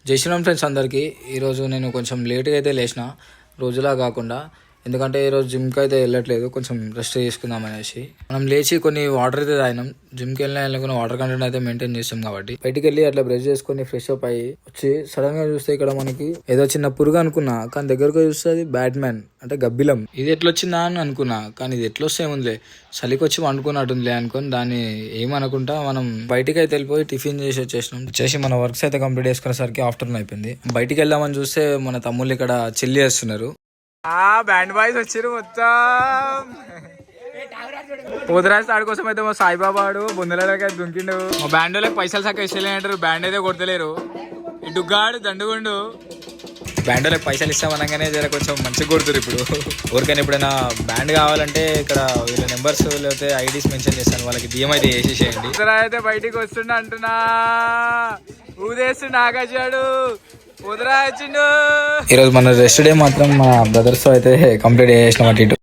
జై శ్రీరామ్ ఫ్రెండ్స్ అందరికీ. ఈరోజు నేను కొంచెం లేట్గా అయితే లేచిన, రోజులా కాకుండా. ఎందుకంటే ఈరోజు జిమ్కి అయితే వెళ్ళట్లేదు, కొంచెం రెస్ట్ చేసుకుందాం అనేసి. మనం లేచి కొన్ని వాటర్ అయితే తాగినాం. జిమ్కి వెళ్ళిన వాటర్ కంటెంట్ అయితే మెయింటైన్ చేస్తాం కాబట్టి బయటికి వెళ్ళి అట్లా బ్రష్ చేసుకొని ఫ్రెష్ అప్ అయ్యి వచ్చి సడన్ గా చూస్తే ఇక్కడ మనకి ఏదో చిన్న పురుగు అనుకున్నా, కానీ దగ్గరకు చూస్తే అది బ్యాట్మ్యాన్ అంటే గబ్బిలం. ఇది ఎట్లా వచ్చిందా అని అనుకున్నా, కానీ ఇది ఎట్లా వస్తే ఏముందిలే, చలికి వచ్చి వండుకున్నట్టుందిలే అనుకుని దాన్ని ఏమనుకుంటా మనం బయటికి అయితే వెళ్ళిపోయి టిఫిన్ చేసి మన వర్క్స్ అయితే కంప్లీట్ చేసుకునేసరికి ఆఫ్టర్నూన్ అయిపోయింది. బయటికి వెళ్దామని చూస్తే మన తమ్ముళ్ళు ఇక్కడ చిల్లి చేస్తున్నారు. బ్యాండ్ బాయ్స్ వచ్చారు మొత్తం. పోతరాజు తాడు కోసం అయితే మా సాయిబాబా ఆడు బొందలకి దుంకిండు. మా బ్యాండ్ వాళ్ళకి పైసలు సక్క ఇస్తలేంటారు, బ్యాండ్ అయితే కొడతలేరు. ఈ డుగ్గాడు దండుగుండు. బ్యాండ్ వాళ్ళకి పైసలు ఇస్తామనగానే జర కొంచెం మంచిగా కొడుతురు. ఇప్పుడు ఎవరికైనా ఎప్పుడైనా బ్యాండ్ కావాలంటే ఇక్కడ వీళ్ళ నెంబర్స్ లేకపోతే ఐడీస్ మెన్షన్ చేస్తాను, వాళ్ళకి డిఎం అయితే వేసేసేయండి. అయితే బయటికి వస్తుండ అంటున్నా, ఊదేస్తుండ ఆకాశాడు. ఈరోజు మన రెస్ట్ డే మాత్రం మా బ్రదర్స్ అయితే కంప్లీట్ చేసినాం అటు ఇటు.